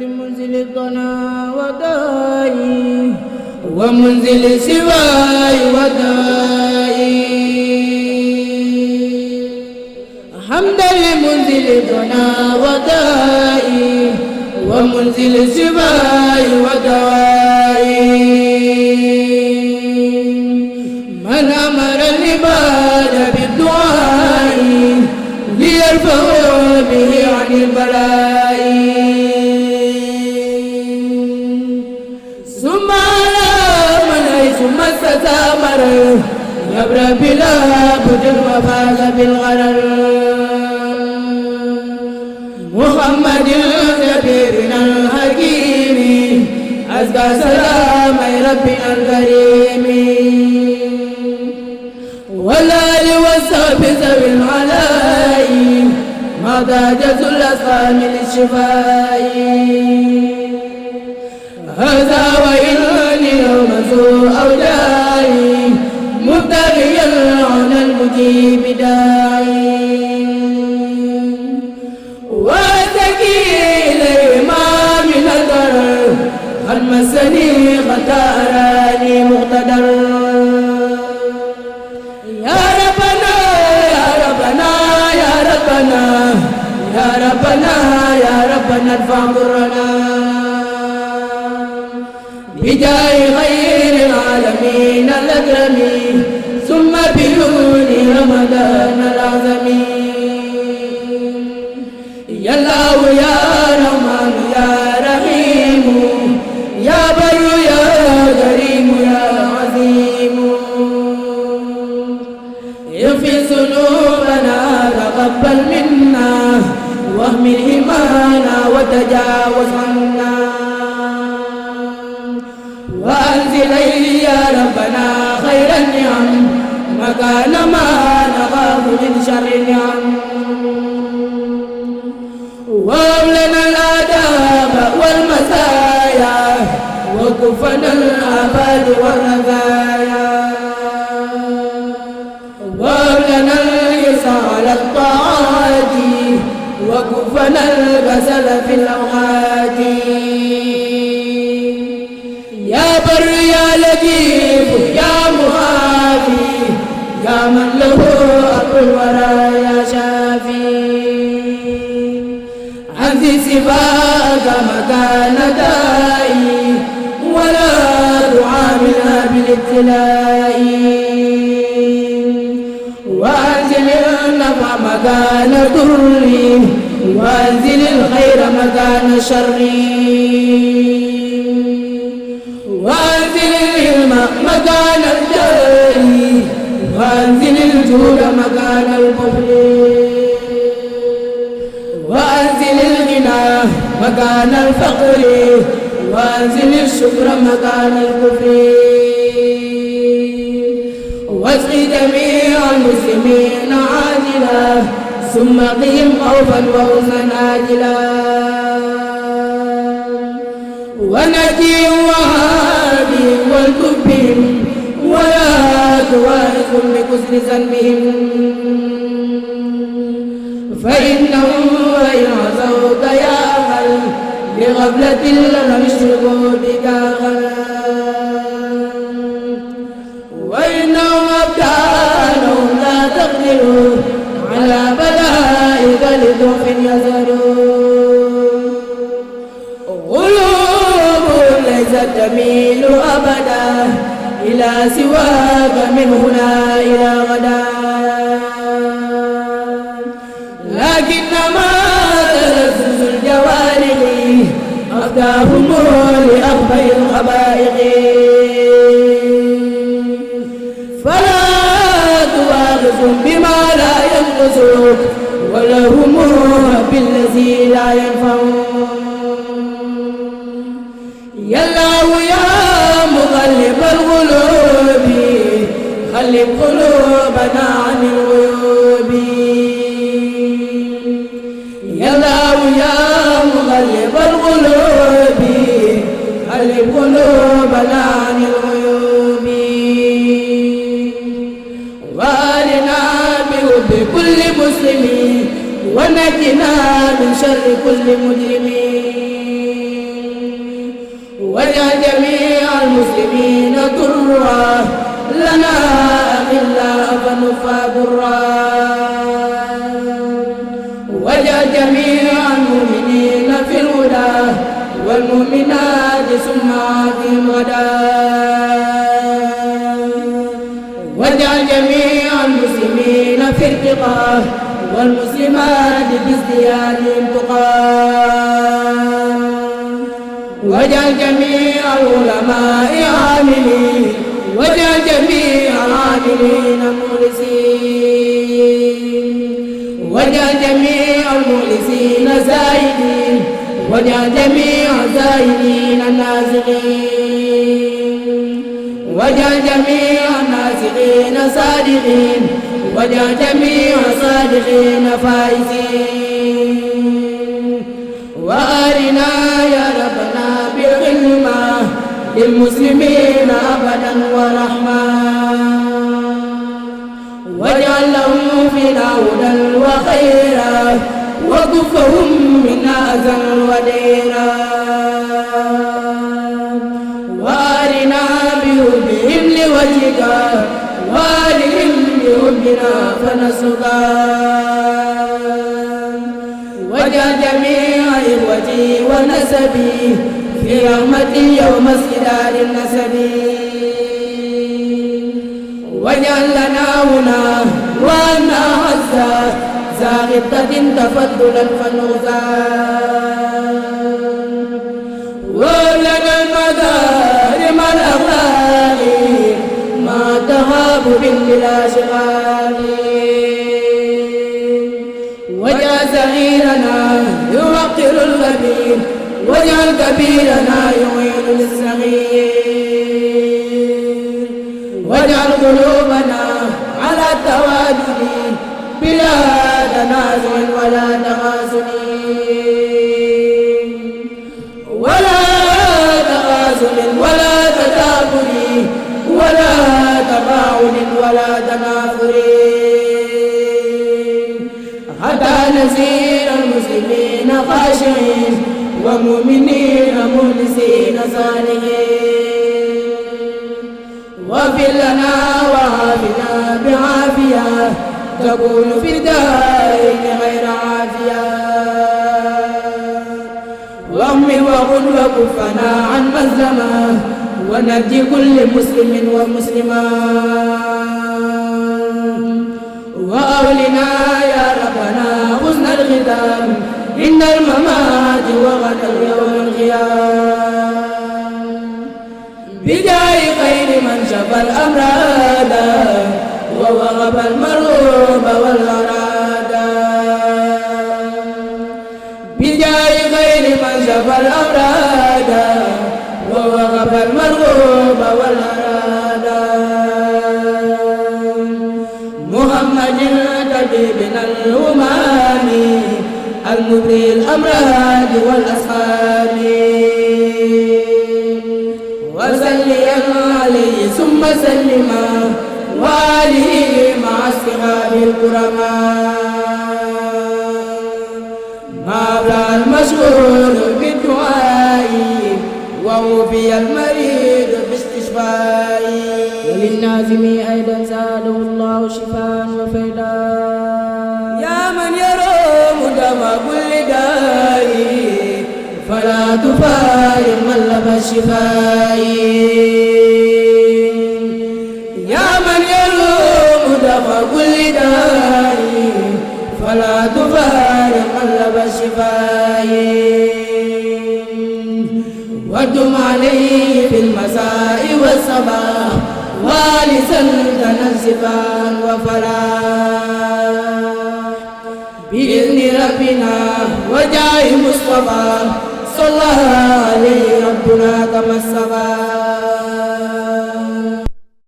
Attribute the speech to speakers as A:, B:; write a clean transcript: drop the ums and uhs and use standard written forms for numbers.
A: لمنزل الضنا ودائي ومنزل سواي ودائي حمدا لمنزل الضنا ودائي ومنزل سواي ودائي من أمر العباد بالدعاء ليرفع به عن البلاء ثم على من حيث مس ثمر يبرأ بلا بد وفاز بالغرر محمد كبيرنا الحكيم أزكى سلام ربنا الكريم والآل والصحب ذوي العلاء ما ضاجت الأسقام للشفاء هذا وإني يوم سوء أوجاعي مبتغيا عن المجيب داعي وأتكي إليه ما من الضرر قد مسني قد أراني مقتدر يا ربنا يا ربنا يا ربنا يا ربنا يا ربنا ارفع ضرنا بجاه خير العالمين الأكرم ثم بعيون رمضان الأعظم يا الله يا رحمن يا رحيم يا بر يا كريم يا عظيم اغفر ذنوبنا تقبل منا واحمل همانا وتجاوز عنا وأنزل يا ربنا خير النعم مكان ما نخاف من شر النعم وأولنا الآداب والمسايا وكفنا الآفات والرزايا وأولنا اليسار على الطاعات وكفنا الكسل في الأوقات يا بر يا لطيف يا معافي يا من له أمر الورى يا شافي أنزل صفاك مكان دائي ولا تعاملها بالابتلاء وأنزل النفع مكان ضري وأنزل الخير مكان شري وأنزل العلم مكان الجهل وأنزل الجود مكان البخل وأنزل الغنى مكان الفقر وأنزل الشكر مكان الكفر واسق جميع المسلمين عاجلا ثم قهم خوفا وحزنا آجلا ونجيهم وهاديهم والكبهم ولا توارثهم بكسر ذنبهم فإنهم وإن عصوك يا أهل لغفلة لم يشركوا بك أهل وإنهم أبدانهم لا تقدروا على بلائك لضعف يزهرون قلوبهم ليست تميل أبدا إلى سواك من هنا إلى غدا لكنما تلذذ الجوارح أخداهم لأخبر الخبائق فلا تواخذهم بما لا ينقصك ولهم بالذي لا ينفعون يا الله يا مغلب القلوب خلب قلوبنا عن الغيوب يا الله يا مغلب القلوب خلب قلوبنا عن الغيوب ونجنا من شر كل مجرمين واجعل جميع المسلمين ضرا لنا إلا فنفى ضرا واجعل جميع المؤمنين في الهدى والمؤمنات ثم عافهم غدا واجعل جميع المسلمين في ارتقاء والمسلمات بازديادهم تقى واجعل جميع العلماء عاملين واجعل جميع العاملين مخلصين واجعل جميع المخلصين زاهدين واجعل جميع الزاهدين نازلين واجعل جميع النازلين صادقين واجعل جميع الصادقين فائزين وأرنا يا ربنا بالغنمة للمسلمين أبدا ورحمة واجعل لهم فينا هدى وخيرا وكفهم منا أذى وديرا وأرنا بحبهم لوجهك وآلهم بحبنا فنسقا واجعل جميع إخوتي ونسبي في رحمتي يوم اسكدار النسب واجعل لنا هنا وأنا عزا ذا غبطة تفضلا فنغزا ولنا المكارم الأخلاق ما تهاب بلا شغال واجعل صغيرنا يوقر الكبير واجعل كبيرنا يعين للصغير واجعل قلوبنا على التوادد بلا تنازع ولا تغازل ولا تدابر ولا تباعد ولا تنافر حتى نسير المسلمين خاشعين ومؤمنين مخلصين صالحين واغفر لنا وعافنا بعافية تكون في الدارين غير عافية واغفر وخذ وكفنا عن مظلمة ونجي كل مسلم ومسلمة وأولنا يا ربنا حسن الختام عند الممات وغدا يوم القيام بجاه خير من شفى الأمراض ووهب المروب والأراد بجاه خير من شفى الأمراض ووهب المروب والأراد محمد طبيبنا الأمام المبري الأمراض والأسقام وسلم عليه ثم سلم وآله مع الصحاب الكرماء ما بلغ المشهور بالدعاء ووفي المريض باستشفاء وللنازم أيضا زاده الله شفاء وفيدا يا من يروم دم كل داء فلا تفارق مطلب الشفاء يا من يروم دم كل داء فلا تفارق مطلب الشفاء ودم عليه في المساء والصباح والسا تنزفا وفلاح بإذن ربنا وجاه مصطفى صلى عليه ربنا كما